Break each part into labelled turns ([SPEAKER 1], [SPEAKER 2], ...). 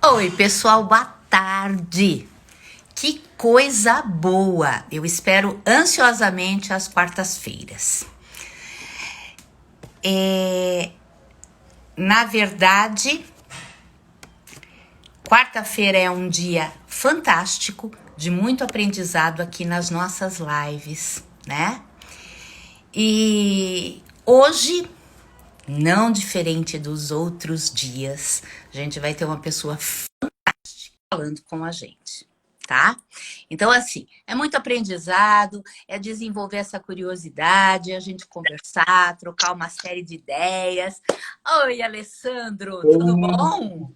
[SPEAKER 1] Oi, pessoal, boa tarde. Que coisa boa! Eu espero ansiosamente as quartas-feiras. Na verdade, quarta-feira é um dia fantástico, de muito aprendizado aqui nas nossas lives, né? E hoje, não diferente dos outros dias, a gente vai ter uma pessoa falando com a gente, tá? Então, assim, é muito aprendizado, é desenvolver essa curiosidade, a gente conversar, trocar uma série de ideias. Oi, Alessandro, tudo bom?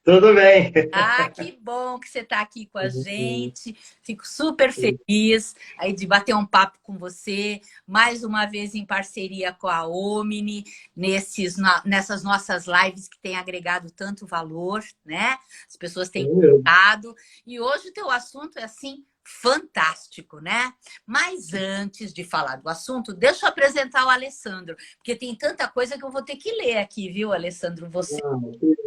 [SPEAKER 2] Tudo bem.
[SPEAKER 1] Ah, que bom que você está aqui com a gente. Fico super feliz aí de bater um papo com você, mais uma vez em parceria com a Omni, nessas nossas lives que têm agregado tanto valor, né? As pessoas têm gostado. E hoje o teu assunto é assim fantástico, né? Mas antes de falar do assunto, deixa eu apresentar o Alessandro, porque tem tanta coisa que eu vou ter que ler aqui, viu, Alessandro? Você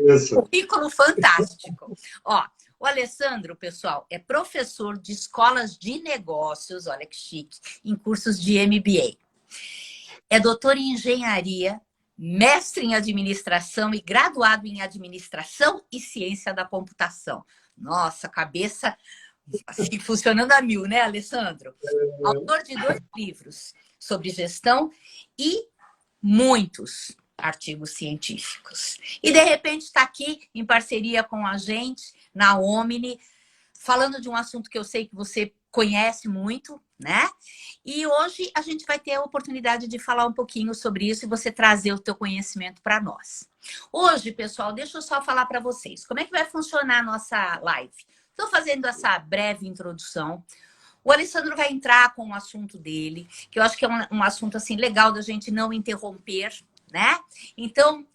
[SPEAKER 2] Isso.
[SPEAKER 1] currículo fantástico. Ó, o Alessandro, pessoal, é professor de escolas de negócios, olha que chique, em cursos de MBA. É doutor em engenharia, mestre em administração e graduado em administração e ciência da computação. Nossa, cabeça assim, funcionando a mil, né, Alessandro? Autor de 2 livros sobre gestão e muitos artigos científicos. E, de repente, está aqui em parceria com a gente, na Omni, falando de um assunto que eu sei que você conhece muito, né? E hoje a gente vai ter a oportunidade de falar um pouquinho sobre isso e você trazer o teu conhecimento para nós. Hoje, pessoal, deixa eu só falar para vocês como é que vai funcionar a nossa live. Estou fazendo essa breve introdução. O Alessandro vai entrar com o assunto dele, que eu acho que é um assunto assim legal da gente não interromper, né? Então,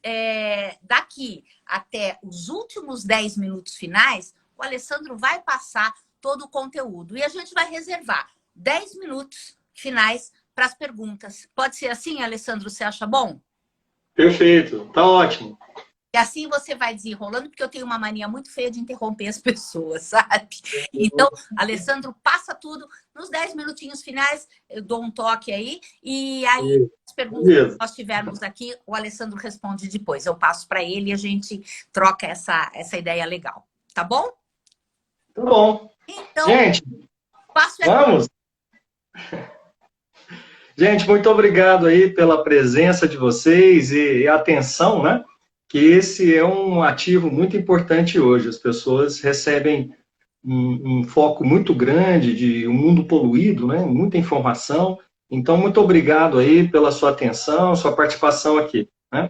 [SPEAKER 1] daqui até os últimos 10 minutos finais, o Alessandro vai passar todo o conteúdo e a gente vai reservar 10 minutos finais para as perguntas. Pode ser assim, Alessandro? Você acha bom?
[SPEAKER 2] Perfeito, tá ótimo.
[SPEAKER 1] E assim você vai desenrolando, porque eu tenho uma mania muito feia de interromper as pessoas, sabe? Então, Alessandro, passa tudo. Nos 10 minutinhos finais, eu dou um toque aí. E aí, as perguntas que
[SPEAKER 2] Beleza.
[SPEAKER 1] nós tivermos aqui, o Alessandro responde depois. Eu passo para ele e a gente troca essa ideia legal. Tá bom?
[SPEAKER 2] Tá bom.
[SPEAKER 1] Então,
[SPEAKER 2] Gente,
[SPEAKER 1] o passo é...
[SPEAKER 2] vamos? Gente, muito obrigado aí pela presença de vocês e atenção, né? Que esse é um ativo muito importante hoje. As pessoas recebem um foco muito grande de um mundo poluído, né? Muita informação. Então, muito obrigado aí pela sua atenção, sua participação aqui, né?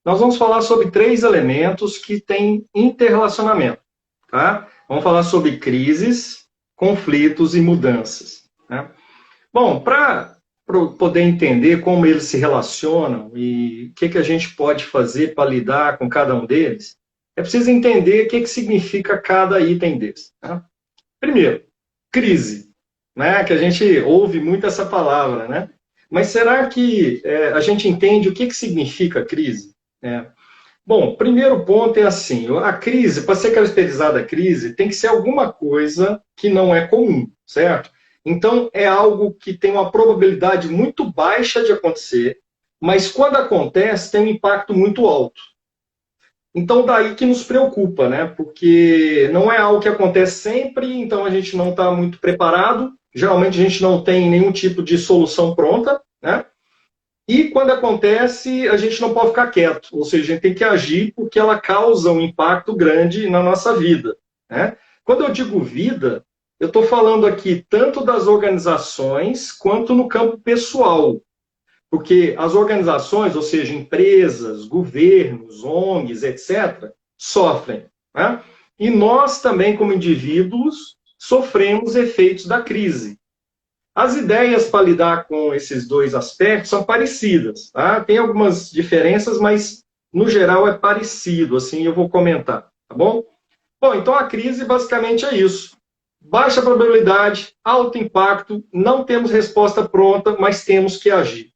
[SPEAKER 2] Nós vamos falar sobre 3 elementos que têm interrelacionamento, tá? Vamos falar sobre crises, conflitos e mudanças, né? Bom, para poder entender como eles se relacionam e o que a gente pode fazer para lidar com cada um deles, é preciso entender o que significa cada item desse, tá? Primeiro, crise, né? Que a gente ouve muito essa palavra, né? Mas será que a gente entende o que significa crise? Bom, primeiro ponto é assim, a crise, para ser caracterizada a crise, tem que ser alguma coisa que não é comum, certo? Então, é algo que tem uma probabilidade muito baixa de acontecer, mas quando acontece, tem um impacto muito alto. Então, daí que nos preocupa, né? Porque não é algo que acontece sempre, então a gente não está muito preparado, geralmente a gente não tem nenhum tipo de solução pronta, né? E quando acontece, a gente não pode ficar quieto, ou seja, a gente tem que agir porque ela causa um impacto grande na nossa vida, né? Quando eu digo vida, eu estou falando aqui tanto das organizações quanto no campo pessoal, porque as organizações, ou seja, empresas, governos, ONGs, etc., sofrem, né? E nós também, como indivíduos, sofremos efeitos da crise. As ideias para lidar com esses dois aspectos são parecidas, tá? Tem algumas diferenças, mas no geral é parecido, assim eu vou comentar, tá bom? Bom, então a crise basicamente é isso. Baixa probabilidade, alto impacto, não temos resposta pronta, mas temos que agir.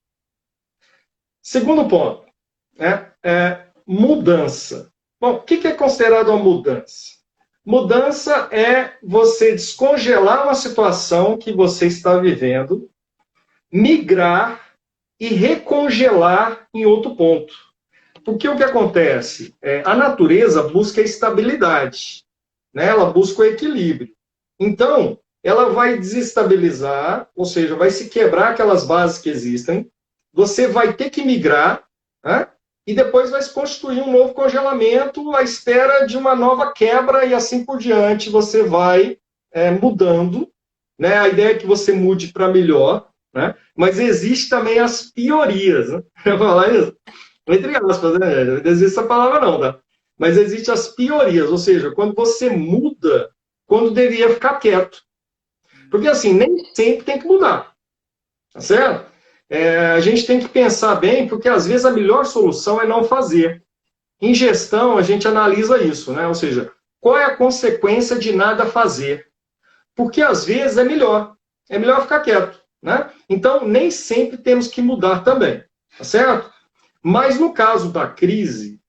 [SPEAKER 2] Segundo ponto, né? Mudança. Bom, o que é considerado uma mudança? Mudança é você descongelar uma situação que você está vivendo, migrar e recongelar em outro ponto. Porque o que acontece? A natureza busca estabilidade, né? Ela busca o equilíbrio. Então, ela vai desestabilizar, ou seja, vai se quebrar aquelas bases que existem, você vai ter que migrar, né? E depois vai se constituir um novo congelamento à espera de uma nova quebra e assim por diante você vai mudando, né? A ideia é que você mude para melhor, né? Mas existe também as piorias, né? Eu vou falar isso? Entre aspas, né? Não existe essa palavra não, tá? Mas existe as piorias, ou seja, quando você muda, quando deveria ficar quieto. Porque assim, nem sempre tem que mudar, tá certo? A gente tem que pensar bem, porque às vezes a melhor solução é não fazer. Em gestão, a gente analisa isso, né? Ou seja, qual é a consequência de nada fazer? Porque às vezes é melhor ficar quieto, né? Então, nem sempre temos que mudar também, tá certo? Mas no caso da crise,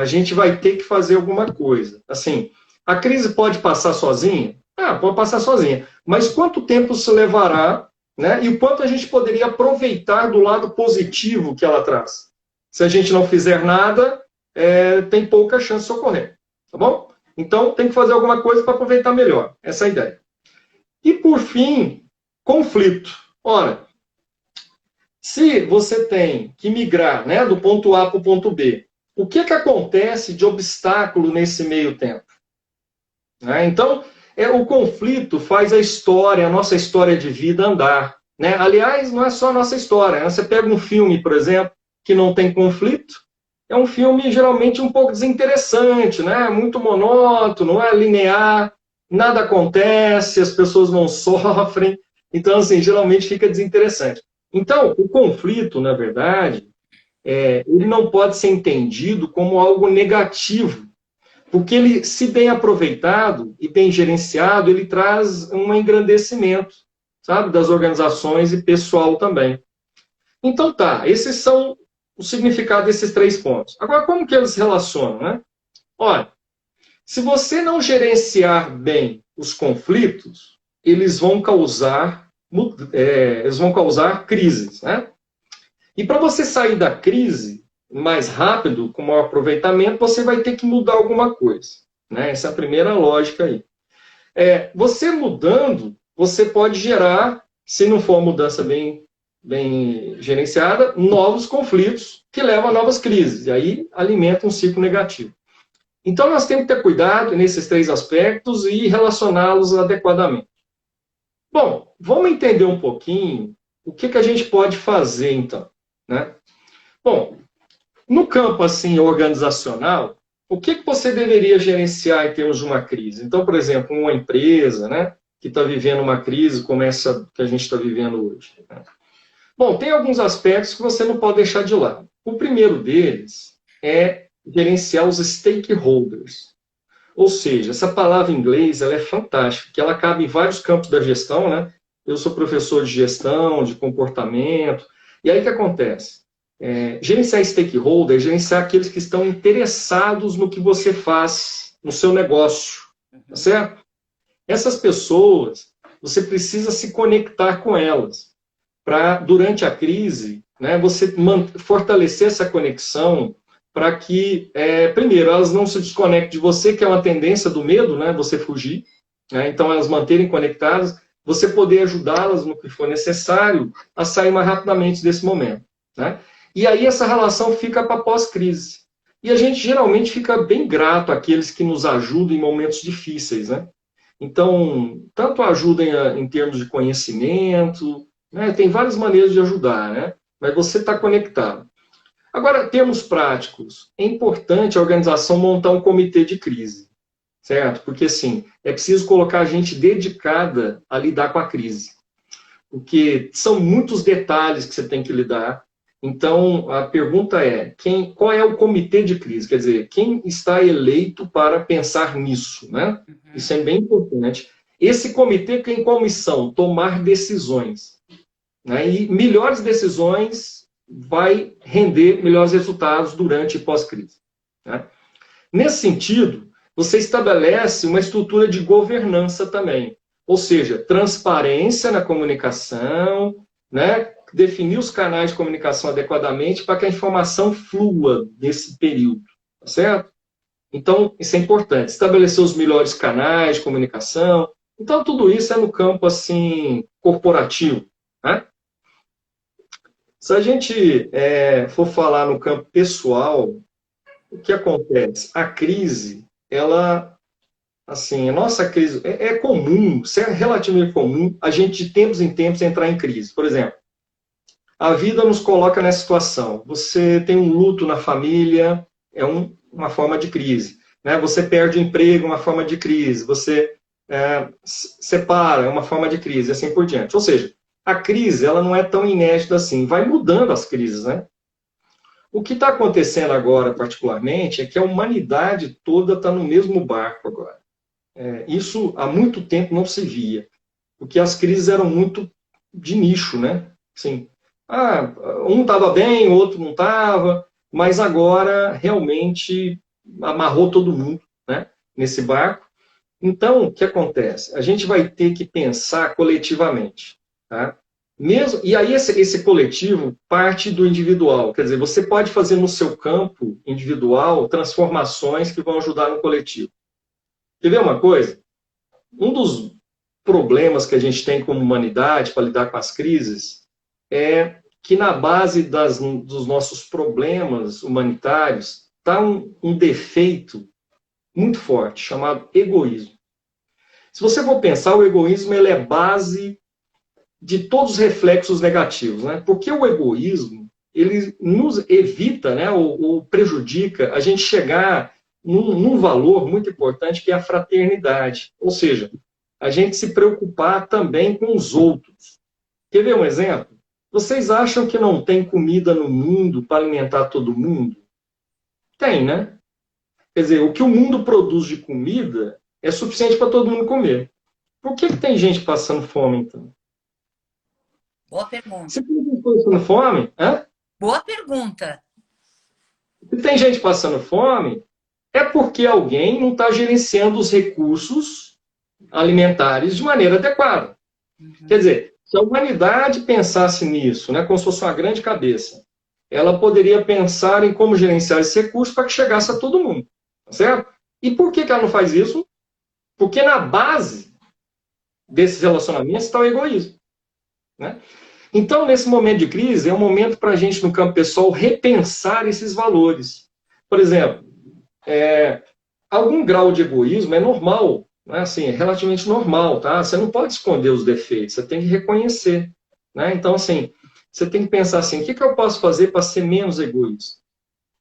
[SPEAKER 2] a gente vai ter que fazer alguma coisa. Assim, a crise pode passar sozinha? Pode passar sozinha. Mas quanto tempo isso levará, né? E o quanto a gente poderia aproveitar do lado positivo que ela traz? Se a gente não fizer nada, tem pouca chance de ocorrer. Tá bom? Então, tem que fazer alguma coisa para aproveitar melhor. Essa é a ideia. E, por fim, conflito. Ora, se você tem que migrar, né, do ponto A para o ponto B, o que acontece de obstáculo nesse meio tempo? Né? Então, o conflito faz a nossa história de vida andar. Né? Aliás, não é só a nossa história. Né? Você pega um filme, por exemplo, que não tem conflito, é um filme geralmente um pouco desinteressante, né? Muito monótono, não é linear, nada acontece, as pessoas não sofrem. Então, assim, geralmente fica desinteressante. Então, o conflito, na verdade, ele não pode ser entendido como algo negativo, porque ele, se bem aproveitado e bem gerenciado, ele traz um engrandecimento, sabe, das organizações e pessoal também. Então tá, esses são o significado desses 3 pontos. Agora, como que eles se relacionam, né? Olha, se você não gerenciar bem os conflitos, eles vão causar crises, né? E para você sair da crise mais rápido, com maior aproveitamento, você vai ter que mudar alguma coisa. Né? Essa é a primeira lógica aí. Você mudando, você pode gerar, se não for uma mudança bem gerenciada, novos conflitos que levam a novas crises. E aí alimenta um ciclo negativo. Então nós temos que ter cuidado nesses 3 aspectos e relacioná-los adequadamente. Bom, vamos entender um pouquinho o que a gente pode fazer, então. Né? Bom, no campo assim organizacional, o que você deveria gerenciar em termos de uma crise? Então, por exemplo, uma empresa, né, que está vivendo uma crise como essa que a gente está vivendo hoje. Né? Bom, tem alguns aspectos que você não pode deixar de lado. O primeiro deles é gerenciar os stakeholders. Ou seja, essa palavra em inglês ela é fantástica, que ela cabe em vários campos da gestão, né? Eu sou professor de gestão, de comportamento. E aí o que acontece? Gerenciar stakeholder é gerenciar aqueles que estão interessados no que você faz, no seu negócio. Tá certo? Essas pessoas, você precisa se conectar com elas. Para, durante a crise, né, você fortalecer essa conexão para que, primeiro, elas não se desconectem de você, que é uma tendência do medo, né, você fugir. Né, então, elas manterem conectadas, você poder ajudá-las no que for necessário a sair mais rapidamente desse momento. Né? E aí essa relação fica para pós-crise. E a gente geralmente fica bem grato àqueles que nos ajudam em momentos difíceis. Né? Então, tanto ajudem em termos de conhecimento, né? Tem várias maneiras de ajudar, né? Mas você está conectado. Agora, termos práticos. É importante a organização montar um comitê de crise. Certo? Porque, assim, é preciso colocar gente dedicada a lidar com a crise. Porque são muitos detalhes que você tem que lidar. Então, a pergunta é, qual é o comitê de crise? Quer dizer, quem está eleito para pensar nisso? Né? Isso é bem importante. Esse comitê tem como missão tomar decisões. Né? E melhores decisões vai render melhores resultados durante e pós-crise. Né? Nesse sentido, você estabelece uma estrutura de governança também. Ou seja, transparência na comunicação, né? Definir os canais de comunicação adequadamente para que a informação flua nesse período, tá certo? Então, isso é importante. Estabelecer os melhores canais de comunicação. Então, tudo isso é no campo, assim, corporativo, né? Se a gente for falar no campo pessoal, o que acontece? A crise, ela, assim, a nossa crise é comum, isso é relativamente comum, a gente de tempos em tempos entrar em crise. Por exemplo, a vida nos coloca nessa situação. Você tem um luto na família, é uma forma de crise. Né? Você perde o emprego, uma forma de crise. Você separa, é uma forma de crise, e assim por diante. Ou seja, a crise ela não é tão inédita assim, vai mudando as crises, né? O que está acontecendo agora, particularmente, é que a humanidade toda está no mesmo barco agora. Isso há muito tempo não se via, porque as crises eram muito de nicho, né? Assim, um estava bem, o outro não estava, mas agora realmente amarrou todo mundo, né, nesse barco. Então, o que acontece? A gente vai ter que pensar coletivamente, tá? Mesmo, e aí esse coletivo parte do individual, quer dizer, você pode fazer no seu campo individual transformações que vão ajudar no coletivo. Quer ver uma coisa? Um dos problemas que a gente tem como humanidade para lidar com as crises é que na base dos nossos problemas humanitários está um defeito muito forte, chamado egoísmo. Se você for pensar, o egoísmo ele é base de todos os reflexos negativos, né? Porque o egoísmo ele nos evita, né, ou prejudica a gente chegar num valor muito importante que é a fraternidade. Ou seja, a gente se preocupar também com os outros. Quer ver um exemplo? Vocês acham que não tem comida no mundo para alimentar todo mundo? Tem, né? Quer dizer, o que o mundo produz de comida é suficiente para todo mundo comer. Por que tem gente passando fome, então?
[SPEAKER 1] Boa pergunta.
[SPEAKER 2] Se tem gente passando fome,
[SPEAKER 1] Boa pergunta.
[SPEAKER 2] se tem gente passando fome, é porque alguém não está gerenciando os recursos alimentares de maneira adequada.
[SPEAKER 1] Uhum.
[SPEAKER 2] Quer dizer, se a humanidade pensasse nisso, né, como se fosse uma grande cabeça, ela poderia pensar em como gerenciar esse recurso para que chegasse a todo mundo. Certo? E por que ela não faz isso? Porque na base desses relacionamentos está o egoísmo. Né? Então, nesse momento de crise, é um momento para a gente, no campo pessoal, repensar esses valores. Por exemplo, algum grau de egoísmo é normal, né? Assim, é relativamente normal, tá? Você não pode esconder os defeitos, você tem que reconhecer. Né? Então, assim, você tem que pensar assim, o que eu posso fazer para ser menos egoísta?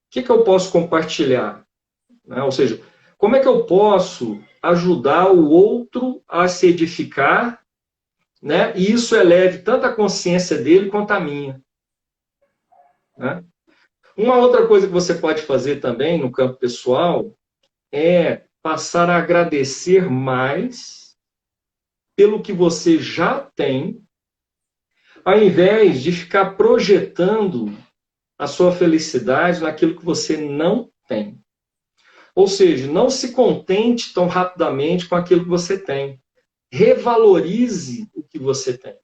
[SPEAKER 2] O que eu posso compartilhar? Né? Ou seja, como é que eu posso ajudar o outro a se edificar, né? E isso eleve tanto a consciência dele quanto a minha. Né? Uma outra coisa que você pode fazer também no campo pessoal é passar a agradecer mais pelo que você já tem, ao invés de ficar projetando a sua felicidade naquilo que você não tem. Ou seja, não se contente tão rapidamente com aquilo que você tem. Revalorize o que você tem.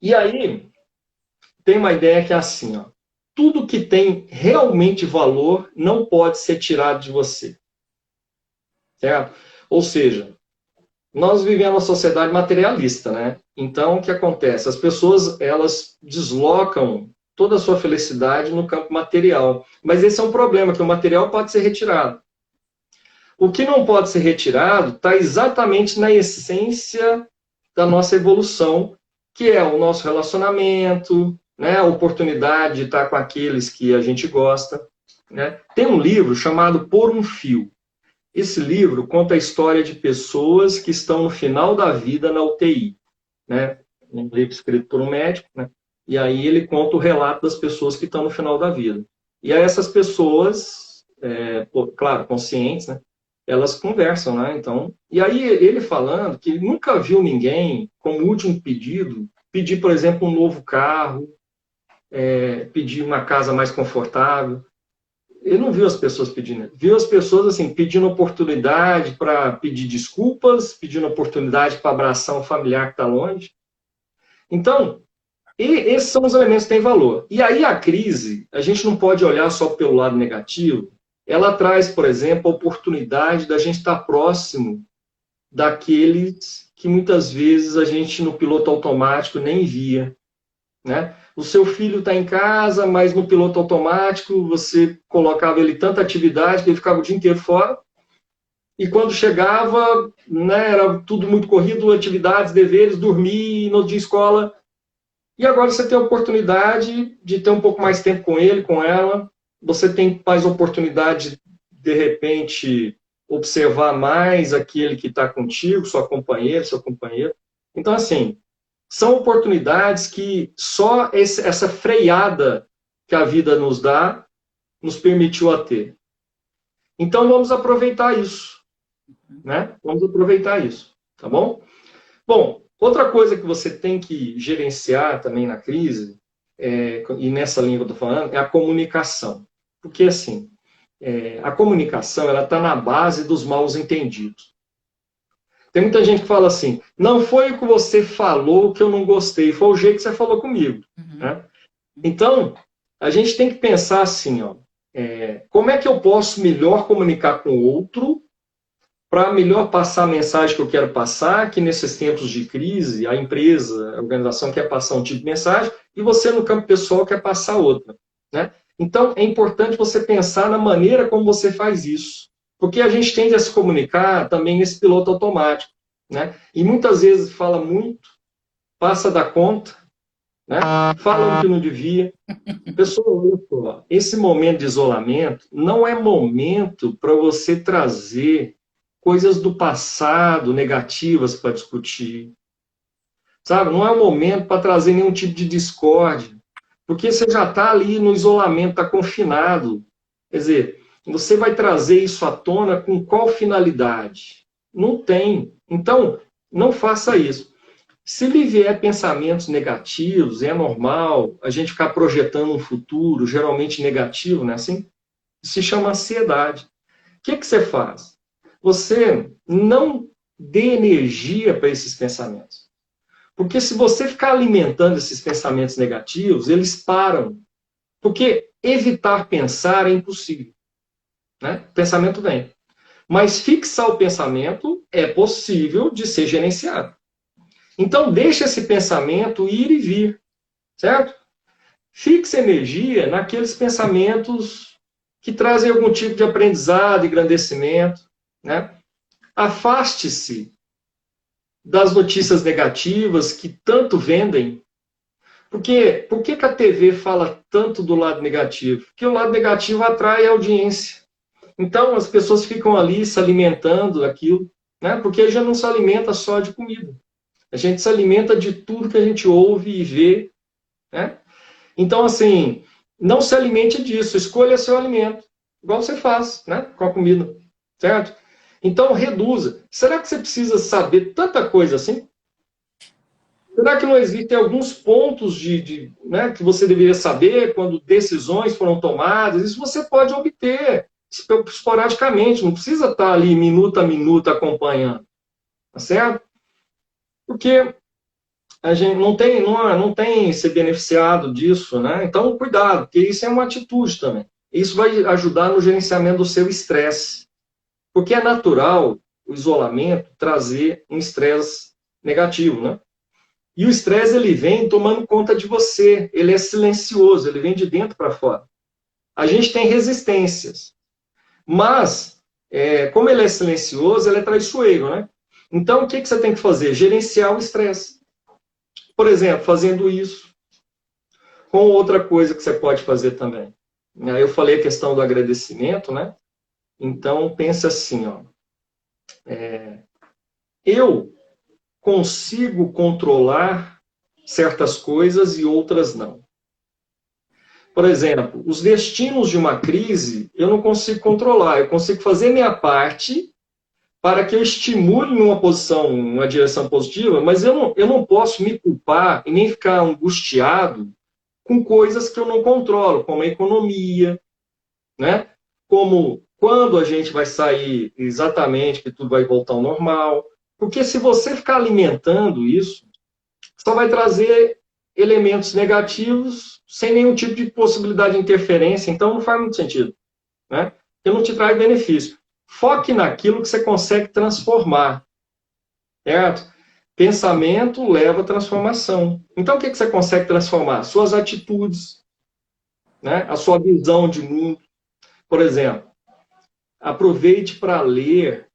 [SPEAKER 2] E aí, tem uma ideia que é assim, ó, tudo que tem realmente valor não pode ser tirado de você. Certo? Ou seja, nós vivemos uma sociedade materialista, né? Então, o que acontece? As pessoas, elas deslocam toda a sua felicidade no campo material. Mas esse é um problema, que o material pode ser retirado. O que não pode ser retirado está exatamente na essência da nossa evolução, que é o nosso relacionamento, né, a oportunidade de estar com aqueles que a gente gosta. Né? Tem um livro chamado Por um Fio. Esse livro conta a história de pessoas que estão no final da vida na UTI. Né? Um livro escrito por um médico, né? E aí ele conta o relato das pessoas que estão no final da vida. E aí essas pessoas, claro, conscientes, né? Elas conversam, né? Então, e aí ele falando que nunca viu ninguém, como último pedido, pedir, por exemplo, um novo carro, pedir uma casa mais confortável. eu não vi as pessoas pedindo, vi as pessoas assim, pedindo oportunidade para pedir desculpas, pedindo oportunidade para abraçar um familiar que está longe. Então, esses são os elementos que têm valor. E aí a crise, a gente não pode olhar só pelo lado negativo, ela traz, por exemplo, a oportunidade da gente estar próximo daqueles que muitas vezes a gente no piloto automático nem via, né? O seu filho está em casa, mas no piloto automático você colocava ele tanta atividade que ele ficava o dia inteiro fora. E quando chegava, né, era tudo muito corrido, atividades, deveres, dormir, no dia escola. E agora você tem a oportunidade de ter um pouco mais tempo com ele, com ela. Você tem mais oportunidade de repente, observar mais aquele que está contigo, sua companheira, seu companheiro. Então, assim, são oportunidades que só essa freada que a vida nos dá, nos permitiu a ter. Então, vamos aproveitar isso, né? Vamos aproveitar isso, tá bom? Bom, outra coisa que você tem que gerenciar também na crise, e nessa linha que eu estou falando, é a comunicação. Porque, assim, a comunicação ela está na base dos maus entendidos. Tem muita gente que fala assim, não foi o que você falou que eu não gostei, foi o jeito que você falou comigo. Uhum. Né? Então, a gente tem que pensar assim, ó, como é que eu posso melhor comunicar com o outro para melhor passar a mensagem que eu quero passar, que nesses tempos de crise, a empresa, a organização quer passar um tipo de mensagem, e você no campo pessoal quer passar outra. Né? Então, é importante você pensar na maneira como você faz isso. Porque a gente tende a se comunicar também nesse piloto automático. Né? E muitas vezes fala muito, passa da conta, né? Fala o que não devia. Pessoal, olha só, esse momento de isolamento não é momento para você trazer coisas do passado negativas para discutir. Sabe? Não é um momento para trazer nenhum tipo de discórdia. Porque você já está ali no isolamento, está confinado. Quer dizer, você vai trazer isso à tona com qual finalidade? Não tem. Então, não faça isso. Se lhe vier pensamentos negativos, é normal a gente ficar projetando um futuro, geralmente negativo, né? Assim, se chama ansiedade. O que você faz? Você não dê energia para esses pensamentos. Porque se você ficar alimentando esses pensamentos negativos, eles param. Porque evitar pensar é impossível. Né? O pensamento vem. Mas fixar o pensamento é possível de ser gerenciado. Então, deixe esse pensamento ir e vir. Certo? Fixe energia naqueles pensamentos que trazem algum tipo de aprendizado, engrandecimento. Né? Afaste-se das notícias negativas que tanto vendem. Porque, por que a TV fala tanto do lado negativo? Porque o lado negativo atrai a audiência. Então, as pessoas ficam ali se alimentando daquilo, né? Porque a gente não se alimenta só de comida. A gente se alimenta de tudo que a gente ouve e vê. Né? Então, assim, não se alimente disso. Escolha seu alimento, igual você faz, né? Com a comida. Certo? Então, reduza. Será que você precisa saber tanta coisa assim? Será que não existem alguns pontos né, que você deveria saber quando decisões foram tomadas? Isso você pode obter esporadicamente, não precisa estar ali minuto a minuto acompanhando. Tá certo? Porque a gente não tem se beneficiado disso, né? Então, cuidado, porque isso é uma atitude também. Isso vai ajudar no gerenciamento do seu estresse. Porque é natural o isolamento trazer um estresse negativo, né? E o estresse, ele vem tomando conta de você. Ele é silencioso, ele vem de dentro para fora. A gente tem resistências. Mas, como ele é silencioso, ele é traiçoeiro, né? Então, o que você tem que fazer? Gerenciar o estresse. Por exemplo, fazendo isso. Com outra coisa que você pode fazer também. Eu falei a questão do agradecimento, né? Então, pensa assim, ó. Eu consigo controlar certas coisas e outras não. Por exemplo, os destinos de uma crise eu não consigo controlar. Eu consigo fazer minha parte para que eu estimule uma direção positiva, mas eu não posso me culpar e nem ficar angustiado com coisas que eu não controlo, como a economia, né? como quando a gente vai sair exatamente, que tudo vai voltar ao normal. Porque se você ficar alimentando isso, só vai trazer elementos negativos sem nenhum tipo de possibilidade de interferência, então não faz muito sentido, né? Porque não te traz benefício. Foque naquilo que você consegue transformar, certo? Pensamento leva a transformação. Então, o que você consegue transformar? Suas atitudes, né? A sua visão de mundo. Por exemplo, aproveite para ler,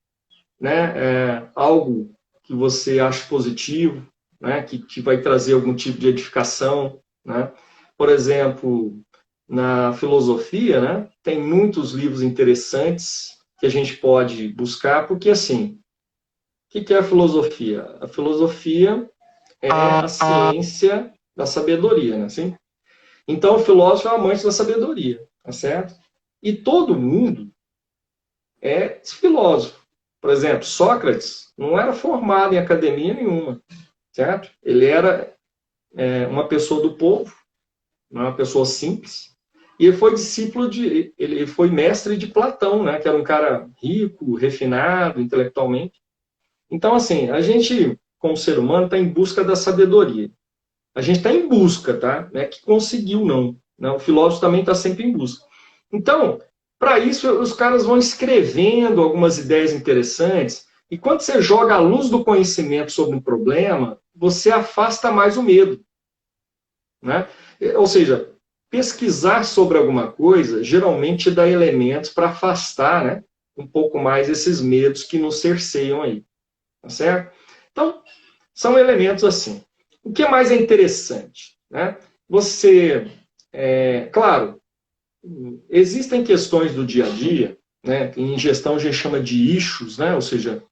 [SPEAKER 2] né, algo que você acha positivo, né, que vai trazer algum tipo de edificação, né? Por exemplo, na filosofia, né, tem muitos livros interessantes que a gente pode buscar, porque assim, o que é a filosofia? A filosofia é a ciência da sabedoria, né? Assim? Então, o filósofo é o amante da sabedoria, tá certo? E todo mundo é filósofo. Por exemplo, Sócrates não era formado em academia nenhuma, certo? Ele era uma pessoa do povo, uma pessoa simples, e ele foi discípulo ele foi mestre de Platão, né? Que era um cara rico, refinado intelectualmente. Então, assim, a gente, como ser humano, está em busca da sabedoria. A gente está em busca, tá? Não é que conseguiu, não. O filósofo também está sempre em busca. Então, para isso, os caras vão escrevendo algumas ideias interessantes, e quando você joga a luz do conhecimento sobre um problema, você afasta mais o medo, né? Ou seja, pesquisar sobre alguma coisa geralmente dá elementos para afastar, né, um pouco mais esses medos que nos cerceiam aí, tá certo? Então, são elementos assim. O que mais é interessante, né? Você, claro, existem questões do dia a dia, né? Em gestão a gente chama de issues, né? Ou seja,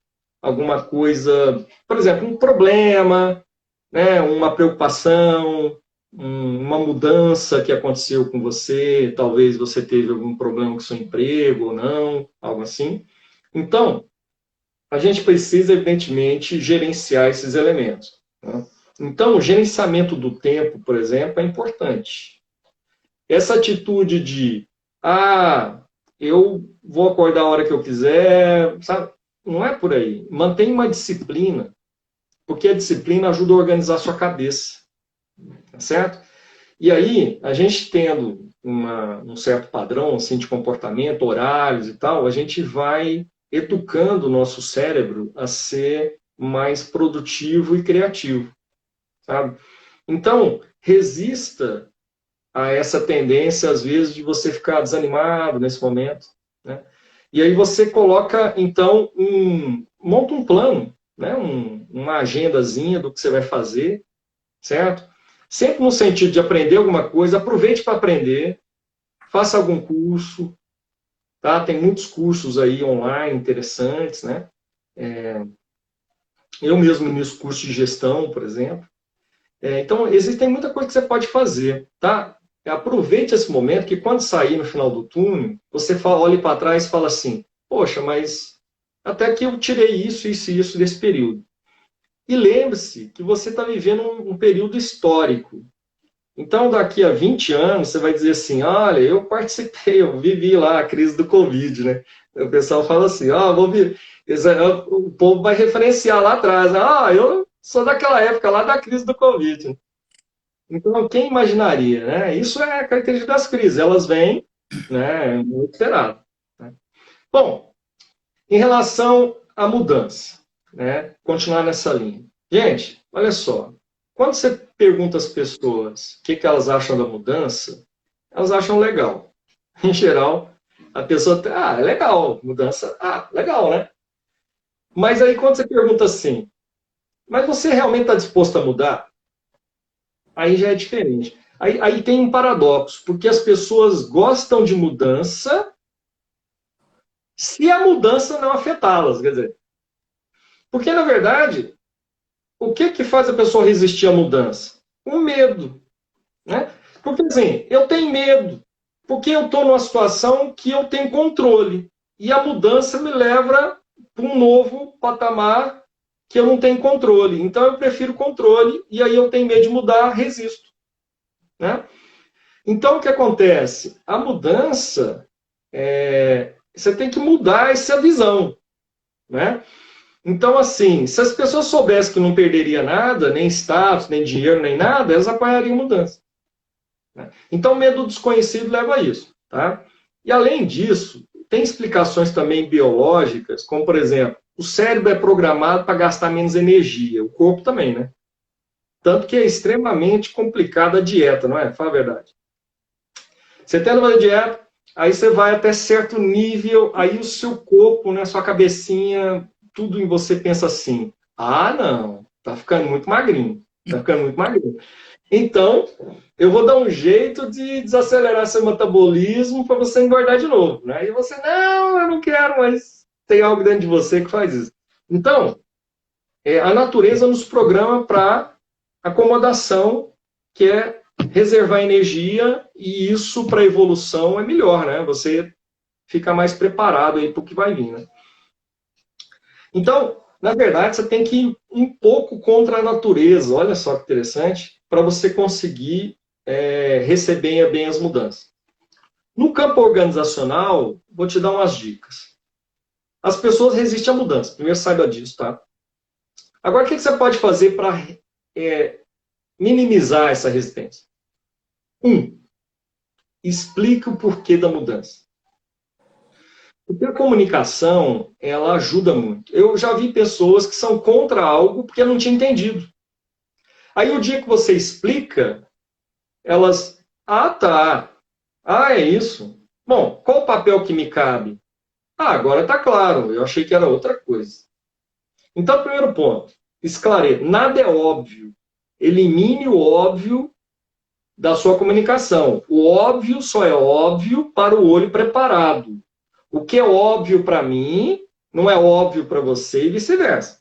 [SPEAKER 2] alguma coisa, por exemplo, um problema, né? Uma preocupação, uma mudança que aconteceu com você, talvez você teve algum problema com seu emprego ou não, algo assim. Então, a gente precisa, evidentemente, gerenciar esses elementos, né? Então, o gerenciamento do tempo, por exemplo, é importante. Essa atitude de, eu vou acordar a hora que eu quiser, sabe? Não é por aí. Mantenha uma disciplina, porque a disciplina ajuda a organizar a sua cabeça, tá certo? E aí, a gente tendo um certo padrão assim, de comportamento, horários e tal, a gente vai educando o nosso cérebro a ser mais produtivo e criativo, sabe? Então, resista a essa tendência, às vezes, de você ficar desanimado nesse momento, né? E aí você coloca, então, monta um plano, né? Uma agendazinha do que você vai fazer, certo? Sempre no sentido de aprender alguma coisa, aproveite para aprender, faça algum curso, tá? Tem muitos cursos aí online interessantes, né? Eu mesmo ministro curso de gestão, por exemplo. Então, existem muita coisa que você pode fazer, tá? Aproveite esse momento que quando sair no final do túnel, você olhe para trás e fala assim, poxa, mas até que eu tirei isso, isso e isso desse período. E lembre-se que você está vivendo um período histórico. Então, daqui a 20 anos, você vai dizer assim, olha, eu participei, eu vivi lá a crise do Covid, né? O pessoal fala assim, o povo vai referenciar lá atrás, eu sou daquela época lá da crise do Covid. Então, quem imaginaria, né? Isso é a característica das crises, elas vêm, né, muito esperado, né? Bom, em relação à mudança, né? Continuar nessa linha. Gente, olha só, quando você pergunta às pessoas o que elas acham da mudança, elas acham legal. Em geral, a pessoa, é legal, mudança, legal, né? Mas aí quando você pergunta assim, mas você realmente está disposto a mudar? Aí já é diferente. Aí tem um paradoxo, porque as pessoas gostam de mudança se a mudança não afetá-las. Quer dizer, porque, na verdade, o que faz a pessoa resistir à mudança? O medo, né? Porque, assim, eu tenho medo, porque eu estou numa situação que eu tenho controle. E a mudança me leva para um novo patamar que eu não tenho controle. Então, eu prefiro controle, e aí eu tenho medo de mudar, resisto, né? Então, o que acontece? A mudança, você tem que mudar essa visão, né? Então, assim, se as pessoas soubessem que não perderia nada, nem status, nem dinheiro, nem nada, elas apoiariam mudança. Né? Então, o medo do desconhecido leva a isso. Tá? E, além disso, tem explicações também biológicas, como, por exemplo, o cérebro é programado para gastar menos energia, o corpo também, né? Tanto que é extremamente complicada a dieta, não é? Fala a verdade. Você tendo uma dieta, aí você vai até certo nível, aí o seu corpo, né, sua cabecinha, tudo em você pensa assim, ah, não, tá ficando muito magrinho, tá ficando muito magrinho. Então, eu vou dar um jeito de desacelerar seu metabolismo para você engordar de novo, né? E você, não, eu não quero, mas tem algo dentro de você que faz isso. Então, a natureza nos programa para acomodação, que é reservar energia, e isso para a evolução é melhor, né? Você fica mais preparado aí para o que vai vir, né? Então, na verdade, você tem que ir um pouco contra a natureza, olha só que interessante, para você conseguir receber bem as mudanças. No campo organizacional, vou te dar umas dicas. As pessoas resistem à mudança, primeiro saiba disso, tá? Agora, o que você pode fazer para minimizar essa resistência? Explique o porquê da mudança. Porque a comunicação, ela ajuda muito. Eu já vi pessoas que são contra algo porque não tinham entendido. Aí o dia que você explica, elas, tá, é isso. Bom, qual o papel que me cabe? Agora está claro, eu achei que era outra coisa. Então, primeiro ponto, esclareça, nada é óbvio. Elimine o óbvio da sua comunicação. O óbvio só é óbvio para o olho preparado. O que é óbvio para mim não é óbvio para você e vice-versa.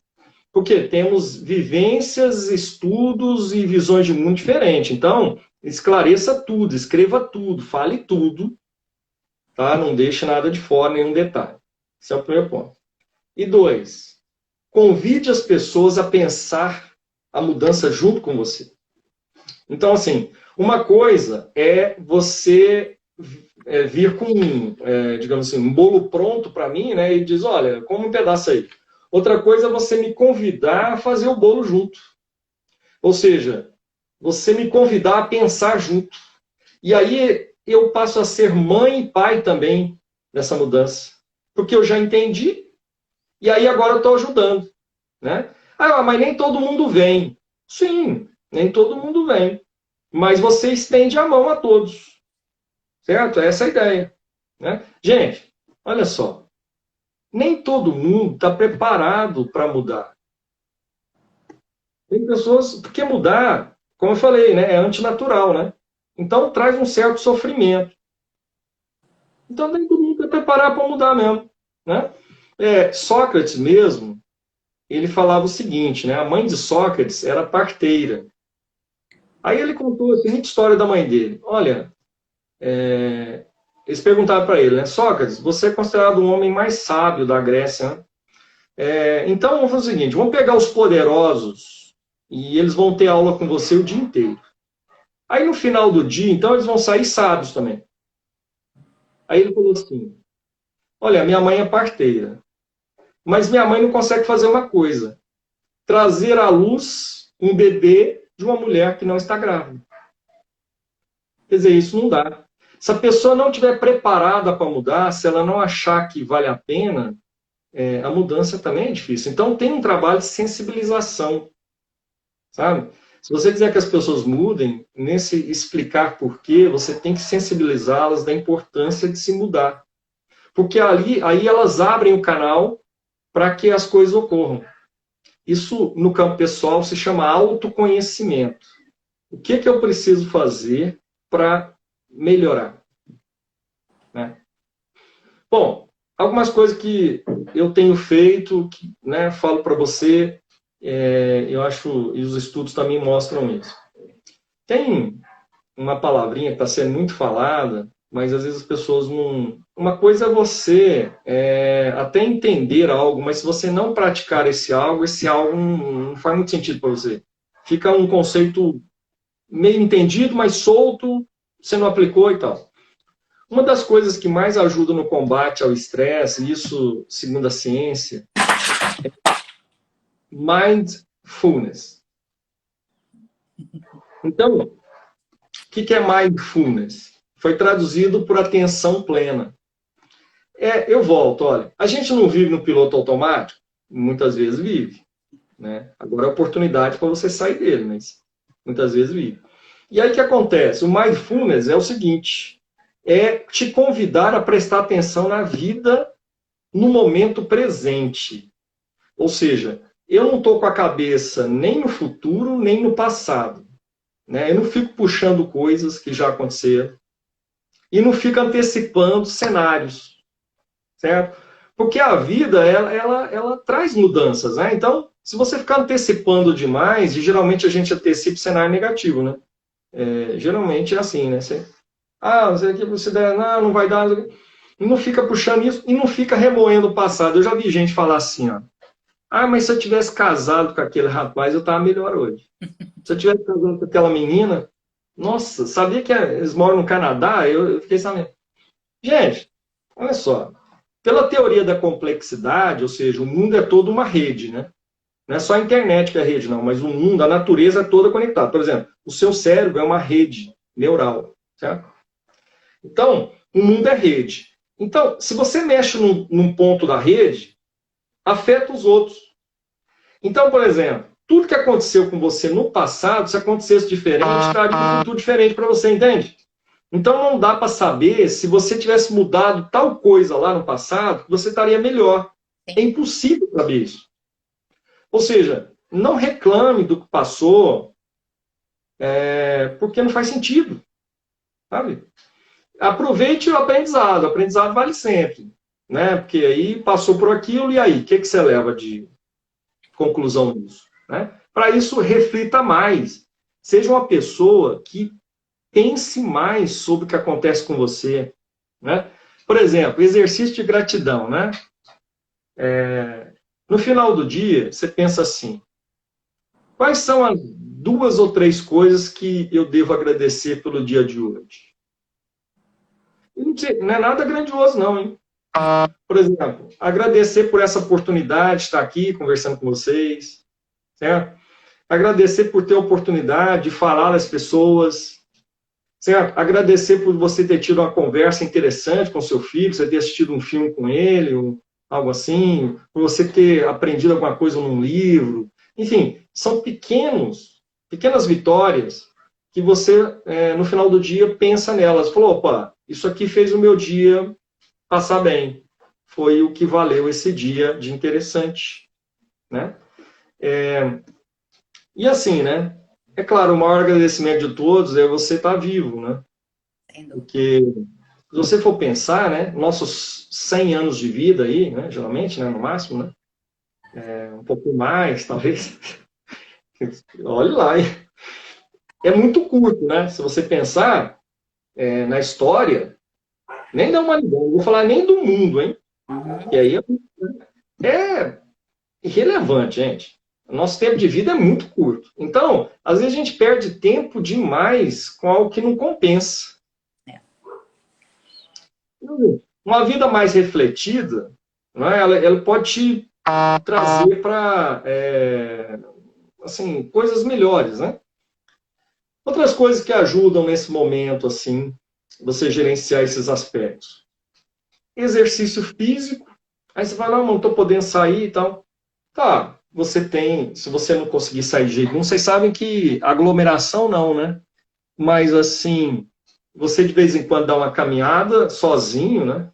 [SPEAKER 2] Porque temos vivências, estudos e visões de mundo diferentes. Então, esclareça tudo, escreva tudo, fale tudo, tá? Não deixe nada de fora, nenhum detalhe. Esse é o primeiro ponto. E 2, convide as pessoas a pensar a mudança junto com você. Então, assim, uma coisa é você vir com, digamos assim, um bolo pronto para mim, né? E diz, olha, come um pedaço aí. Outra coisa é você me convidar a fazer o bolo junto. Ou seja, você me convidar a pensar junto. E aí eu passo a ser mãe e pai também nessa mudança. Porque eu já entendi, e aí agora eu estou ajudando. Né? Mas nem todo mundo vem. Sim, nem todo mundo vem. Mas você estende a mão a todos. Certo? Essa é a ideia. Né? Gente, olha só. Nem todo mundo está preparado para mudar. Tem pessoas... Porque mudar, como eu falei, né, é antinatural, né? Então traz um certo sofrimento. Então nem todo mundo está preparado para mudar mesmo. Né? Sócrates mesmo, ele falava o seguinte, né? A mãe de Sócrates era parteira. Aí ele contou a seguinte história da mãe dele. Olha, eles perguntaram para ele, né? Sócrates, você é considerado o homem mais sábio da Grécia, né? Então vamos fazer o seguinte, vamos pegar os poderosos e eles vão ter aula com você o dia inteiro. Aí no final do dia, então, eles vão sair sábios também. Aí ele falou assim, olha, minha mãe é parteira, mas minha mãe não consegue fazer uma coisa, trazer à luz um bebê de uma mulher que não está grávida. Quer dizer, isso não dá. Se a pessoa não estiver preparada para mudar, se ela não achar que vale a pena, a mudança também é difícil. Então, tem um trabalho de sensibilização, sabe? Se você quiser que as pessoas mudem, nesse explicar por quê, você tem que sensibilizá-las da importância de se mudar. Porque aí elas abrem o canal para que as coisas ocorram. Isso, no campo pessoal, se chama autoconhecimento. O que eu preciso fazer para melhorar? Né? Bom, algumas coisas que eu tenho feito, que, né, falo para você, eu acho, e os estudos também mostram isso. Tem uma palavrinha que está sendo muito falada, mas às vezes as pessoas não... Uma coisa é você até entender algo, mas se você não praticar esse algo não faz muito sentido para você. Fica um conceito meio entendido, mas solto, você não aplicou e tal. Uma das coisas que mais ajuda no combate ao estresse, isso segundo a ciência, é mindfulness. Então, o que é mindfulness? Foi traduzido por atenção plena. Eu volto, olha, a gente não vive no piloto automático? Muitas vezes vive. Né? Agora é oportunidade para você sair dele, mas muitas vezes vive. E aí o que acontece? O mindfulness é o seguinte, é te convidar a prestar atenção na vida no momento presente. Ou seja, eu não estou com a cabeça nem no futuro, nem no passado. Né? Eu não fico puxando coisas que já aconteceram e não fico antecipando cenários. Certo? Porque a vida, ela traz mudanças, né? Então, se você ficar antecipando demais, e geralmente a gente antecipa cenário negativo, né? Geralmente é assim, né? Você der, não vai dar, e não fica puxando isso, e não fica remoendo o passado. Eu já vi gente falar assim, ó, mas se eu tivesse casado com aquele rapaz, eu estava melhor hoje. Se eu tivesse casado com aquela menina, nossa, sabia que eles moram no Canadá? Eu fiquei sabendo. Gente, olha só, pela teoria da complexidade, ou seja, o mundo é todo uma rede, né? Não é só a internet que é a rede, não, mas o mundo, a natureza é toda conectada. Por exemplo, o seu cérebro é uma rede neural, certo? Então, o mundo é rede. Então, se você mexe num ponto da rede, afeta os outros. Então, por exemplo, tudo que aconteceu com você no passado, se acontecesse diferente, traria um futuro diferente para você, entende? Então não dá para saber se você tivesse mudado tal coisa lá no passado, você estaria melhor. É impossível saber isso. Ou seja, não reclame do que passou, porque não faz sentido. Sabe? Aproveite o aprendizado vale sempre. Né? Porque aí passou por aquilo, e aí? O que você leva de conclusão nisso? Né? Para isso, reflita mais. Seja uma pessoa que pense mais sobre o que acontece com você. Né? Por exemplo, exercício de gratidão. Né? No final do dia, você pensa assim, quais são as 2 ou 3 coisas que eu devo agradecer pelo dia de hoje? Não é nada grandioso, não, hein? Por exemplo, agradecer por essa oportunidade de estar aqui conversando com vocês, certo? Agradecer por ter a oportunidade de falar às pessoas, certo? Agradecer por você ter tido uma conversa interessante com seu filho, você ter assistido um filme com ele, ou algo assim, por você ter aprendido alguma coisa num livro. Enfim, são pequenas vitórias que você, no final do dia, pensa nelas. Falou, opa, isso aqui fez o meu dia passar bem. Foi o que valeu esse dia de interessante. Né? E assim, né? É claro, o maior agradecimento de todos é você estar vivo, né? Porque se você for pensar, né? Nossos 100 anos de vida aí, né? Geralmente, né? No máximo, né? Um pouco mais, talvez. Olha lá, hein? É muito curto, né? Se você pensar na história, nem da humanidade, não vou falar nem do mundo, hein? E aí é irrelevante, gente. O nosso tempo de vida é muito curto. Então, às vezes a gente perde tempo demais com algo que não compensa. Uma vida mais refletida, né, ela pode te trazer para assim, coisas melhores, né? Outras coisas que ajudam nesse momento, assim, você gerenciar esses aspectos. Exercício físico. Aí você fala, não estou podendo sair e tal. Tá, você tem, se você não conseguir sair de jeito nenhum, vocês sabem que aglomeração não, né? Mas assim, você de vez em quando dá uma caminhada sozinho, né?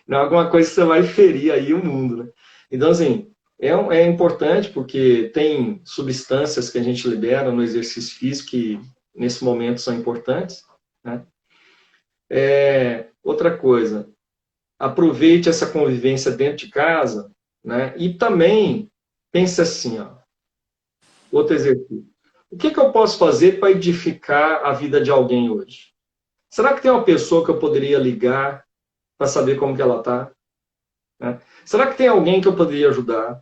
[SPEAKER 2] Não é alguma coisa que você vai ferir aí o mundo, né? Então, assim, é importante porque tem substâncias que a gente libera no exercício físico que nesse momento são importantes, né? Outra coisa, aproveite essa convivência dentro de casa, né? E também pense assim, ó, outro exercício. O que eu posso fazer para edificar a vida de alguém hoje? Será que tem uma pessoa que eu poderia ligar para saber como que ela está? Né? Será que tem alguém que eu poderia ajudar?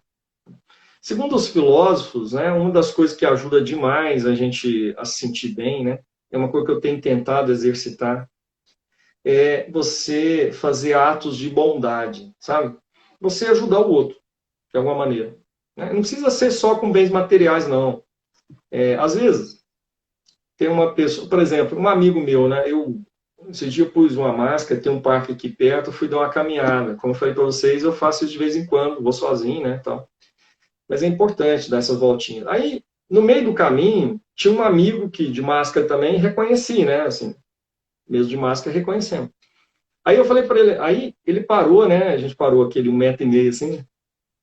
[SPEAKER 2] Segundo os filósofos, né, uma das coisas que ajuda demais a gente a se sentir bem, né, é uma coisa que eu tenho tentado exercitar, é você fazer atos de bondade, sabe? Você ajudar o outro, de alguma maneira. Né? Não precisa ser só com bens materiais, não. Às vezes, tem uma pessoa, por exemplo, um amigo meu, né? Esse dia eu pus uma máscara, tem um parque aqui perto, fui dar uma caminhada. Como eu falei para vocês, eu faço isso de vez em quando, vou sozinho, né? Então, mas é importante dar essas voltinhas. Aí, no meio do caminho, tinha um amigo que de máscara também, reconheci, né? Assim, mesmo de máscara, reconhecemos. Aí eu falei para ele, aí ele parou, né? A gente parou aquele 1,5 m, assim.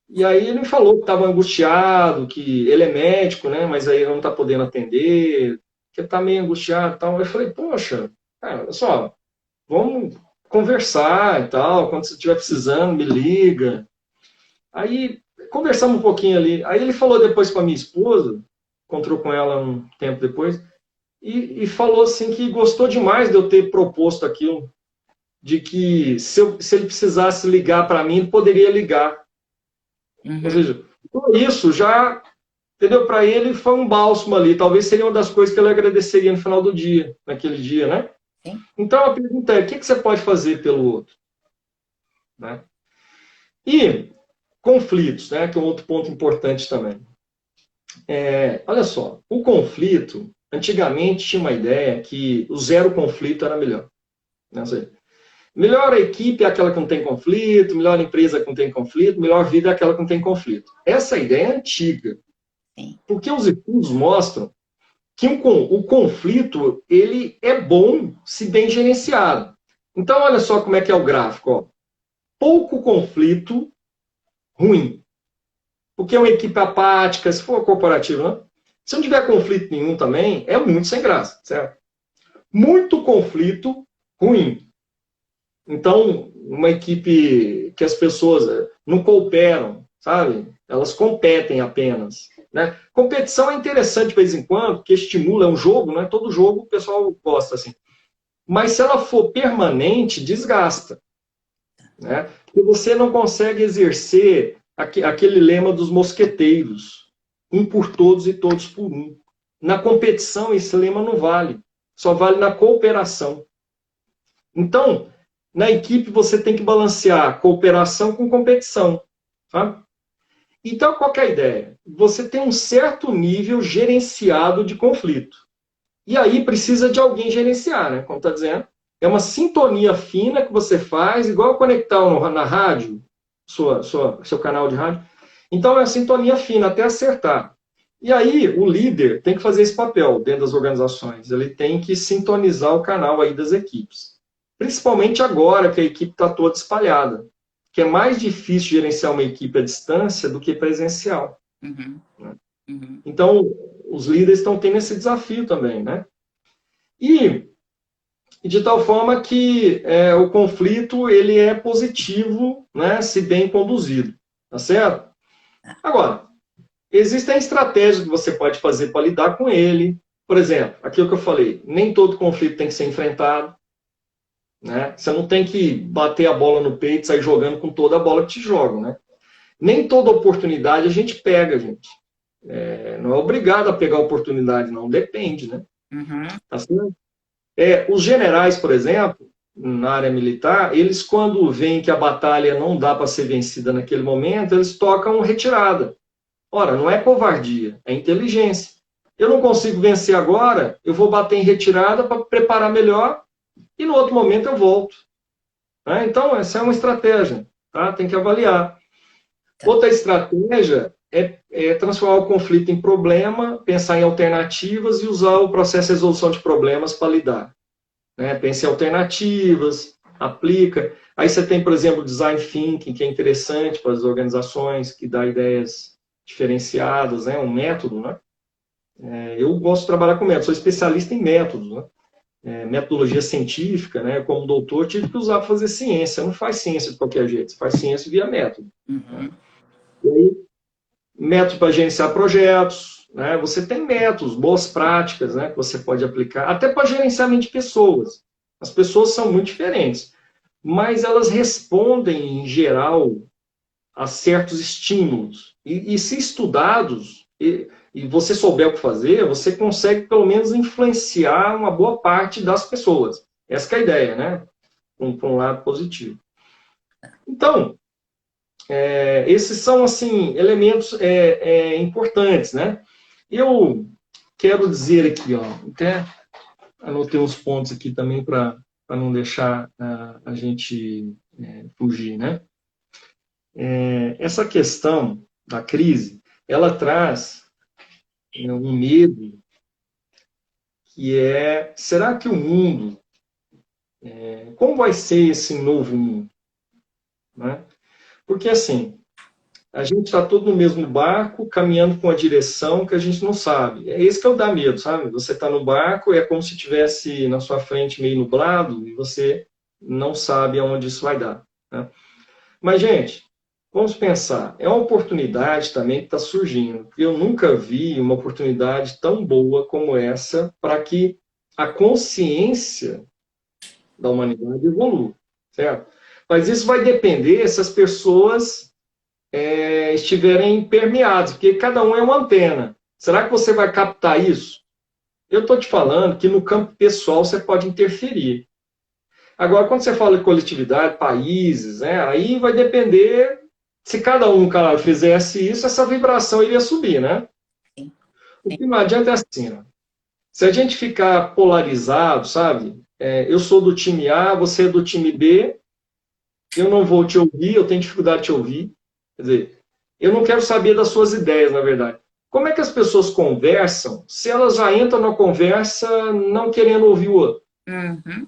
[SPEAKER 2] E aí ele me falou que estava angustiado, que ele é médico, né? Mas aí ele não está podendo atender, que está meio angustiado e tal. Eu falei, poxa, cara, olha só, vamos conversar e tal. Quando você estiver precisando, me liga. Aí conversamos um pouquinho ali. Aí ele falou depois com a minha esposa, encontrou com ela um tempo depois, e falou assim que gostou demais de eu ter proposto aquilo, de que se ele precisasse ligar para mim, ele poderia ligar. Ou seja, tudo isso já, entendeu? Para ele foi um bálsamo ali. Talvez seria uma das coisas que ele agradeceria no final do dia, naquele dia, né?
[SPEAKER 1] Sim.
[SPEAKER 2] Então a pergunta é: o que você pode fazer pelo outro? Né? E conflitos, né? Que é um outro ponto importante também. Olha só, o conflito, antigamente tinha uma ideia que o zero conflito era melhor. Né? Ou seja, melhor a equipe é aquela que não tem conflito, melhor a empresa que não tem conflito, melhor vida é aquela que não tem conflito. Essa ideia é antiga.
[SPEAKER 1] Sim.
[SPEAKER 2] Porque os estudos mostram que o conflito ele é bom se bem gerenciado. Então, olha só como é que é o gráfico. Ó. Pouco conflito, ruim. Porque é uma equipe apática, se for corporativo, né? Se não tiver conflito nenhum também, é muito sem graça, certo? Muito conflito, ruim. Então, uma equipe que as pessoas não cooperam, sabe? Elas competem apenas. Né? Competição é interessante de vez em quando, porque estimula, é um jogo, né? Todo jogo o pessoal gosta assim. Mas se ela for permanente, desgasta. Né? Porque você não consegue exercer aquele lema dos mosqueteiros, um por todos e todos por um. Na competição, esse lema não vale. Só vale na cooperação. Então, na equipe você tem que balancear cooperação com competição. Tá? Então, qual que é a ideia? Você tem um certo nível gerenciado de conflito. E aí precisa de alguém gerenciar, né? Como está dizendo. É uma sintonia fina que você faz, igual conectar na rádio, seu canal de rádio. Então, é uma sintonia fina até acertar. E aí, o líder tem que fazer esse papel dentro das organizações. Ele tem que sintonizar o canal aí das equipes. Principalmente agora que a equipe está toda espalhada. Que é mais difícil gerenciar uma equipe à distância do que presencial.
[SPEAKER 1] Uhum. Uhum.
[SPEAKER 2] Então, os líderes estão tendo esse desafio também, né? E de tal forma que o conflito ele é positivo, né, se bem conduzido, tá certo? Agora, existem estratégias que você pode fazer para lidar com ele. Por exemplo, aquilo que eu falei, nem todo conflito tem que ser enfrentado. Né? Você não tem que bater a bola no peito e sair jogando com toda a bola que te jogam. Né? Nem toda oportunidade a gente pega, gente. Não é obrigado a pegar a oportunidade, não. Depende, né?
[SPEAKER 1] Uhum.
[SPEAKER 2] Tá certo? Os generais, por exemplo, na área militar, eles quando veem que a batalha não dá para ser vencida naquele momento, eles tocam retirada. Ora, não é covardia, é inteligência. Eu não consigo vencer agora, eu vou bater em retirada para preparar melhor e no outro momento eu volto. Né? Então, essa é uma estratégia, tá? Tem que avaliar.
[SPEAKER 1] Tá.
[SPEAKER 2] Outra estratégia é transformar o conflito em problema, pensar em alternativas e usar o processo de resolução de problemas para lidar. Né? Pense em alternativas, aplica. Aí você tem, por exemplo, o design thinking, que é interessante para as organizações, que dá ideias diferenciadas, né? Um método, né? Eu gosto de trabalhar com métodos, sou especialista em métodos, né? Metodologia científica, né? Como doutor, tive que usar para fazer ciência. Não faz ciência de qualquer jeito, você faz ciência via método.
[SPEAKER 1] Uhum.
[SPEAKER 2] Né? E aí, método para gerenciar projetos, né? Você tem métodos, boas práticas, né? Que você pode aplicar, até para gerenciamento de pessoas. As pessoas são muito diferentes, mas elas respondem, em geral, a certos estímulos. E se estudados, e você souber o que fazer, você consegue, pelo menos, influenciar uma boa parte das pessoas. Essa que é a ideia, né? para um lado positivo. Então, esses são, assim, elementos importantes, né? Eu quero dizer aqui, ó, até anotei uns pontos aqui também para não deixar a gente fugir, né? Essa questão da crise, ela traz um medo que será que o mundo, como vai ser esse novo mundo? Né? Porque, assim, a gente está todo no mesmo barco, caminhando com a direção que a gente não sabe. É isso que eu dá medo, sabe? Você está no barco e é como se estivesse na sua frente meio nublado e você não sabe aonde isso vai dar. Né? Mas, gente, vamos pensar. É uma oportunidade também que está surgindo. Eu nunca vi uma oportunidade tão boa como essa para que a consciência da humanidade evolua, certo? Mas isso vai depender se as pessoas estiverem permeados, porque cada um é uma antena. Será que você vai captar isso? Eu estou te falando que no campo pessoal você pode interferir. Agora, quando você fala de coletividade, países, aí vai depender, se cada um, cara, fizesse isso, essa vibração iria subir, né? O que não adianta é assim, ó. Se a gente ficar polarizado, sabe? Eu sou do time A, você é do time B, eu não vou te ouvir, eu tenho dificuldade de te ouvir. Quer dizer, eu não quero saber das suas ideias, na verdade. Como é que as pessoas conversam se elas já entram na conversa não querendo ouvir o outro?
[SPEAKER 1] Uhum.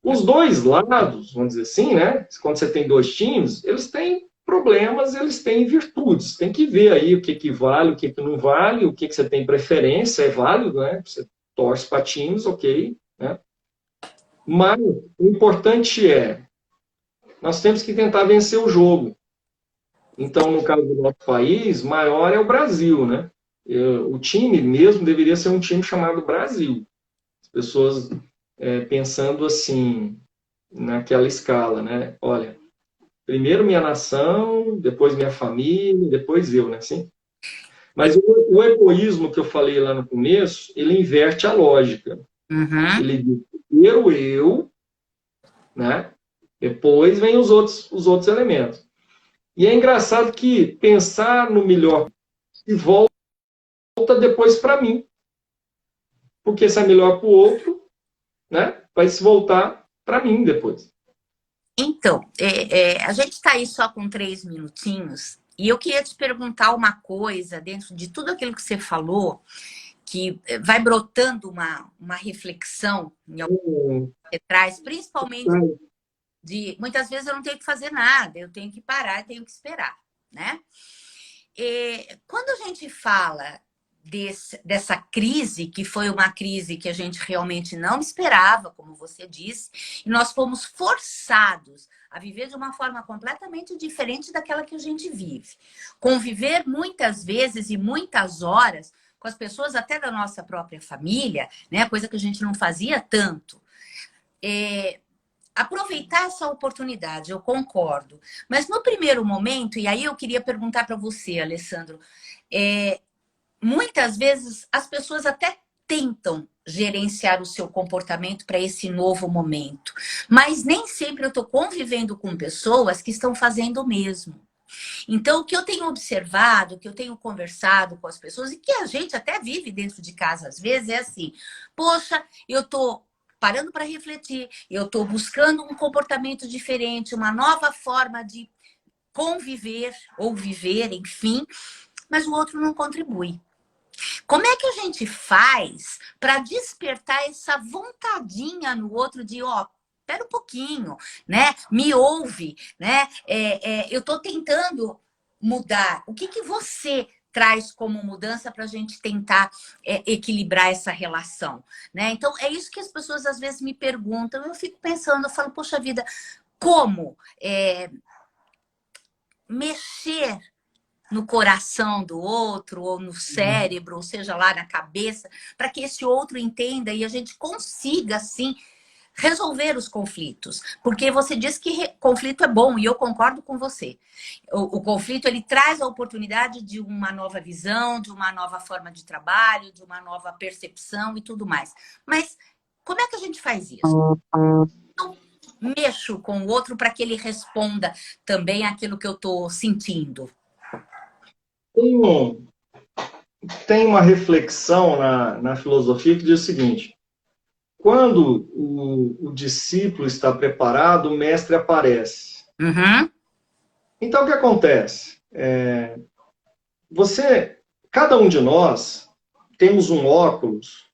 [SPEAKER 2] Os dois lados, vamos dizer assim, né? Quando você tem dois times, eles têm problemas, eles têm virtudes. Tem que ver aí o que vale, o que não vale, o que você tem preferência, é válido, né? Você torce para times, ok, né? Mas o importante nós temos que tentar vencer o jogo. Então, no caso do nosso país, maior é o Brasil, né? O time mesmo deveria ser um time chamado Brasil. As pessoas pensando assim, naquela escala, né? Olha, primeiro minha nação, depois minha família, depois eu, né? Assim? Mas o egoísmo que eu falei lá no começo, ele inverte a lógica.
[SPEAKER 1] Uhum.
[SPEAKER 2] Ele diz, primeiro eu, né? Depois vem os outros elementos. E é engraçado que pensar no melhor se volta depois para mim. Porque se é melhor para o outro, né? Vai se voltar para mim depois.
[SPEAKER 1] Então, a gente está aí só com 3 minutinhos e eu queria te perguntar uma coisa dentro de tudo aquilo que você falou, que vai brotando uma reflexão em algum que traz, principalmente muitas vezes eu não tenho que fazer nada, eu tenho que parar, eu tenho que esperar, né? Quando a gente fala dessa crise, que foi uma crise que a gente realmente não esperava, como você disse, e nós fomos forçados a viver de uma forma completamente diferente daquela que a gente vive. Conviver muitas vezes e muitas horas com as pessoas até da nossa própria família, né? Coisa que a gente não fazia tanto. Aproveitar essa oportunidade, eu concordo. Mas no primeiro momento, e aí eu queria perguntar para você, Alessandro, muitas vezes as pessoas até tentam gerenciar o seu comportamento para esse novo momento, mas nem sempre eu estou convivendo com pessoas que estão fazendo o mesmo. Então, o que eu tenho observado, o que eu tenho conversado com as pessoas, e que a gente até vive dentro de casa às vezes, é assim, poxa, eu estou parando para refletir, eu estou buscando um comportamento diferente, uma nova forma de conviver ou viver, enfim, mas o outro não contribui. Como é que a gente faz para despertar essa vontadinha no outro de, espera um pouquinho, né? Me ouve, né? Eu estou tentando mudar. O que você traz como mudança para a gente tentar equilibrar essa relação, né? Então, é isso que as pessoas às vezes me perguntam. Eu fico pensando, eu falo, poxa vida, como mexer no coração do outro, ou no cérebro, ou seja lá na cabeça, para que esse outro entenda e a gente consiga, assim, resolver os conflitos. Porque você diz que conflito é bom, e eu concordo com você. O conflito, ele traz a oportunidade de uma nova visão, de uma nova forma de trabalho, de uma nova percepção e tudo mais. Mas como é que a gente faz isso? Então, mexo com o outro para que ele responda também aquilo que eu estou sentindo?
[SPEAKER 2] Tem uma reflexão na filosofia que diz o seguinte: quando o discípulo está preparado, o mestre aparece.
[SPEAKER 1] Uhum.
[SPEAKER 2] Então, o que acontece? Cada um de nós, temos um óculos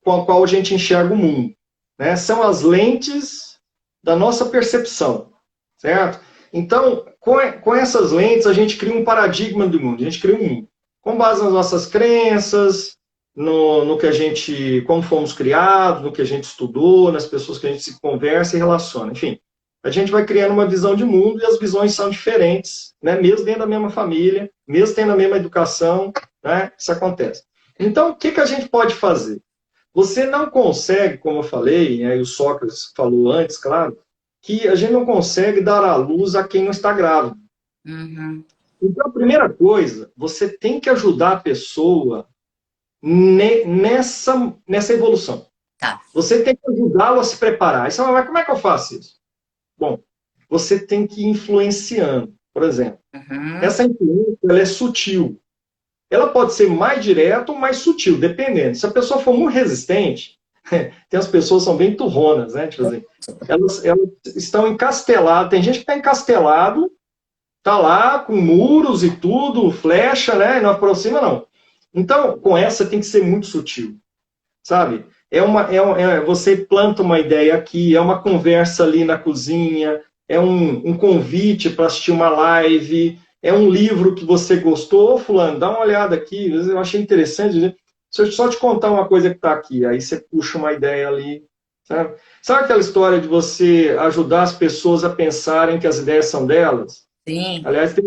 [SPEAKER 2] com o qual a gente enxerga o mundo, né? São as lentes da nossa percepção, certo? Então, com essas lentes, a gente cria um paradigma do mundo, a gente cria um mundo. Com base nas nossas crenças, no que a gente, como fomos criados, no que a gente estudou, nas pessoas que a gente se conversa e relaciona, enfim. A gente vai criando uma visão de mundo e as visões são diferentes, né? Mesmo dentro da mesma família, mesmo tendo a mesma educação, né? Isso acontece. Então, o que a gente pode fazer? Você não consegue, como eu falei, e aí o Sócrates falou antes, claro, que a gente não consegue dar à luz a quem não está grávido.
[SPEAKER 1] Uhum.
[SPEAKER 2] Então, a primeira coisa, você tem que ajudar a pessoa nessa evolução.
[SPEAKER 1] Tá.
[SPEAKER 2] Você tem que ajudá-lo a se preparar. Aí você fala, mas como é que eu faço isso? Bom, você tem que ir influenciando. Por exemplo, essa influência ela é sutil. Ela pode ser mais direta ou mais sutil, dependendo. Se a pessoa for muito resistente, tem as pessoas que são bem turronas, né? Tipo assim, elas estão encasteladas. Tem gente que está encastelado, tá lá com muros e tudo, flecha, né? E não aproxima, não. Então, com essa tem que ser muito sutil, sabe? Você planta uma ideia aqui, é uma conversa ali na cozinha, é um convite para assistir uma live, é um livro que você gostou. Ô, fulano, dá uma olhada aqui, eu achei interessante. Se eu só te contar uma coisa que está aqui, aí você puxa uma ideia ali, sabe? Sabe aquela história de você ajudar as pessoas a pensarem que as ideias são delas?
[SPEAKER 1] Sim.
[SPEAKER 2] Aliás, tem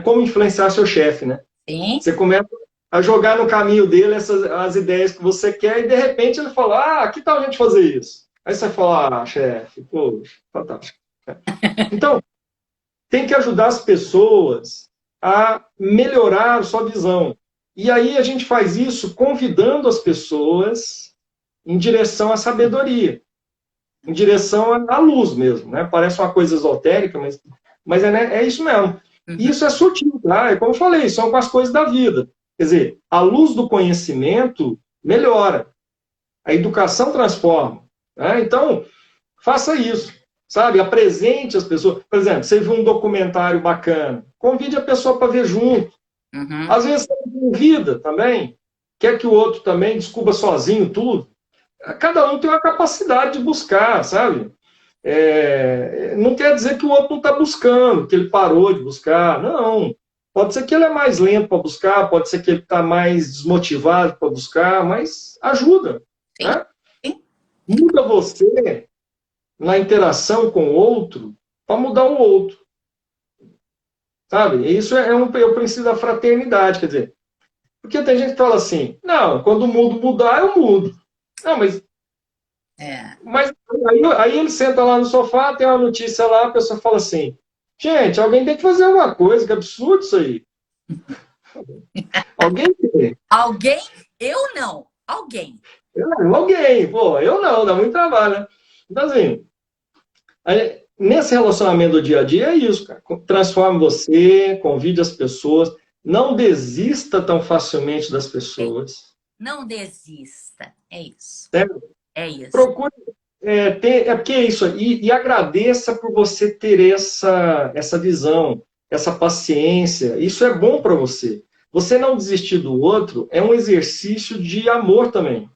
[SPEAKER 2] como influenciar seu chefe, né?
[SPEAKER 1] Sim.
[SPEAKER 2] Você começa a jogar no caminho dele as ideias que você quer e, de repente, ele fala, que tal a gente fazer isso? Aí você fala, chefe, pô, fantástico. Então, tem que ajudar as pessoas a melhorar a sua visão. E aí a gente faz isso convidando as pessoas em direção à sabedoria, em direção à luz mesmo, né? Parece uma coisa esotérica, mas é isso mesmo. E isso é sutil, tá? É como eu falei, são com as coisas da vida. Quer dizer, a luz do conhecimento melhora. A educação transforma. Né? Então, faça isso. Sabe? Apresente as pessoas. Por exemplo, você viu um documentário bacana, convide a pessoa para ver junto. Às vezes você não convida também, quer que o outro também descubra sozinho tudo. Cada um tem uma capacidade de buscar, sabe? Não quer dizer que o outro não está buscando, que ele parou de buscar. Não. Pode ser que ele é mais lento para buscar, pode ser que ele está mais desmotivado para buscar, mas ajuda. Né? Muda você na interação com o outro para mudar o outro. Sabe? Isso é o princípio da fraternidade, quer dizer. Porque tem gente que fala assim, não, quando o mundo mudar, eu mudo. Não, mas aí ele senta lá no sofá, tem uma notícia lá, a pessoa fala assim, gente, alguém tem que fazer alguma coisa, que absurdo isso aí. Alguém tem.
[SPEAKER 1] Alguém? Eu não. Alguém.
[SPEAKER 2] Alguém, pô, eu não, dá muito trabalho, né? Então, assim, nesse relacionamento do dia a dia é isso, cara. Transforme você, convide as pessoas, não desista tão facilmente das pessoas.
[SPEAKER 1] Não desista, é isso.
[SPEAKER 2] Certo?
[SPEAKER 1] É isso.
[SPEAKER 2] Procure porque é isso, e agradeça por você ter essa visão, essa paciência, isso é bom para você. Você não desistir do outro é um exercício de amor também.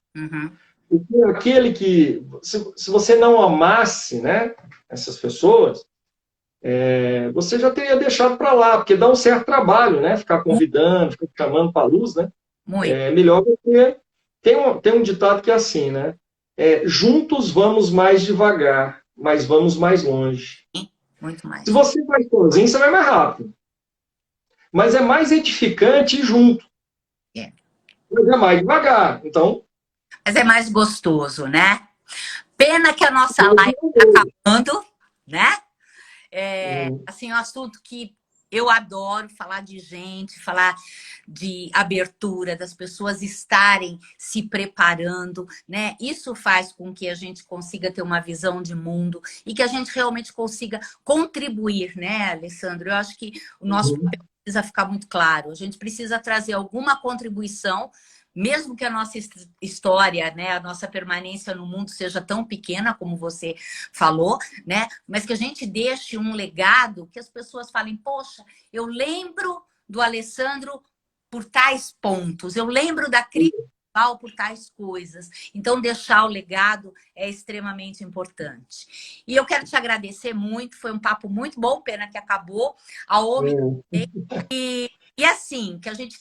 [SPEAKER 2] Porque aquele que, se você não amasse, né, essas pessoas, você já teria deixado para lá, porque dá um certo trabalho, né, ficar convidando, ficar chamando para a luz, né?
[SPEAKER 1] Muito.
[SPEAKER 2] É melhor porque tem um ditado que é assim, né? Juntos vamos mais devagar, mas vamos mais longe.
[SPEAKER 1] Muito mais.
[SPEAKER 2] Se você vai sozinho, você vai mais rápido. Mas é mais edificante ir junto. Mas é mais devagar. Então.
[SPEAKER 1] Mas é mais gostoso, né? Pena que a nossa live está acabando, né? Assim, um assunto que Eu adoro falar de gente, falar de abertura, das pessoas estarem se preparando, né? Isso faz com que a gente consiga ter uma visão de mundo e que a gente realmente consiga contribuir, né, Alessandro? Eu acho que o nosso
[SPEAKER 2] Uhum.
[SPEAKER 1] papel precisa ficar muito claro. A gente precisa trazer alguma contribuição, mesmo que a nossa história, né, a nossa permanência no mundo seja tão pequena como você falou, né? Mas que a gente deixe um legado que as pessoas falem, poxa, eu lembro do Alessandro por tais pontos, eu lembro da Cris por tais coisas. Então, deixar o legado é extremamente importante. E eu quero te agradecer muito, foi um papo muito bom, pena que acabou. A OMI e assim, que a gente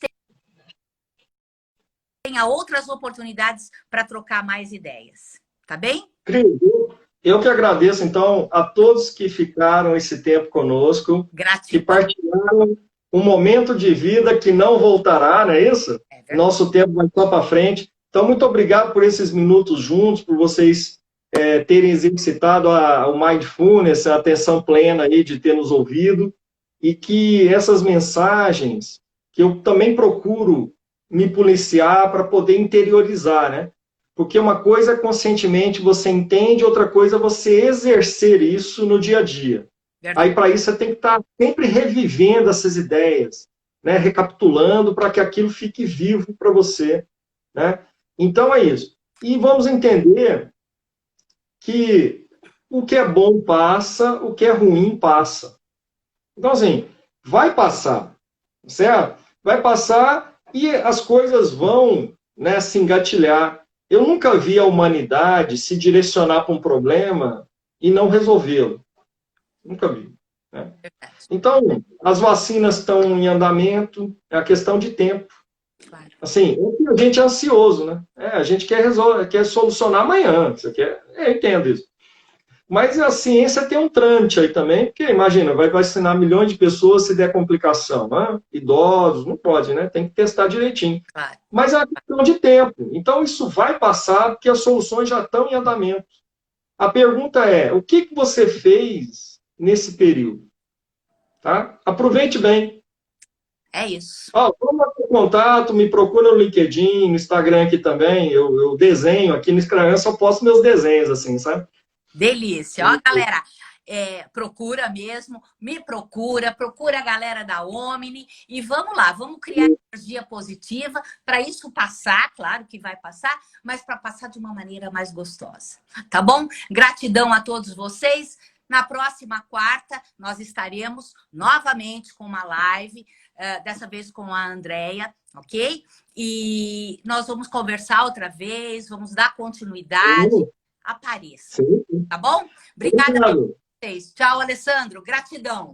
[SPEAKER 1] tenha outras oportunidades para trocar mais ideias. Tá bem?
[SPEAKER 2] Cris, eu que agradeço, então, a todos que ficaram esse tempo conosco, que
[SPEAKER 1] Gratidão.
[SPEAKER 2] partilharam um momento de vida que não voltará, não é isso?
[SPEAKER 1] É verdade.
[SPEAKER 2] Nosso tempo vai só para frente. Então, muito obrigado por esses minutos juntos, por vocês terem exercitado o mindfulness, a atenção plena aí de ter nos ouvido, e que essas mensagens, que eu também procuro me policiar para poder interiorizar, né? Porque uma coisa é conscientemente você entende, outra coisa é você exercer isso no dia a dia.
[SPEAKER 1] Verdade.
[SPEAKER 2] Aí, para isso, você tem que estar sempre revivendo essas ideias, né? Recapitulando para que aquilo fique vivo para você, né? Então, é isso. E vamos entender que o que é bom passa, o que é ruim passa. Então, assim, vai passar, certo? Vai passar e as coisas vão, né, se engatilhar. Eu nunca vi a humanidade se direcionar para um problema e não resolvê-lo. Nunca vi. Né? Então, as vacinas estão em andamento, é a questão de tempo.
[SPEAKER 1] Claro.
[SPEAKER 2] Assim, a gente é ansioso, né? A gente quer solucionar amanhã. Você quer, eu entendo isso. Mas a ciência tem um trâmite aí também, porque imagina, vai vacinar milhões de pessoas se der complicação, né? Idosos, não pode, né? Tem que testar direitinho.
[SPEAKER 1] Claro.
[SPEAKER 2] Mas é uma questão de tempo. Então isso vai passar, porque as soluções já estão em andamento. A pergunta é, o que você fez nesse período? Tá? Aproveite bem.
[SPEAKER 1] É isso.
[SPEAKER 2] Vamos ter contato, me procura no LinkedIn, no Instagram aqui também. Eu desenho aqui no Instagram, eu só posto meus desenhos, assim, sabe?
[SPEAKER 1] Delícia. Ó, galera, procura mesmo, me procura, procura a galera da Omni e vamos lá, vamos criar energia positiva para isso passar, claro que vai passar, mas para passar de uma maneira mais gostosa. Tá bom? Gratidão a todos vocês. Na próxima quarta, nós estaremos novamente com uma live, dessa vez com a Andrea, ok? E nós vamos conversar outra vez, vamos dar continuidade. Apareça.
[SPEAKER 2] Sim.
[SPEAKER 1] Tá bom? Obrigada a
[SPEAKER 2] Obrigado.
[SPEAKER 1] vocês. Tchau, Alessandro. Gratidão.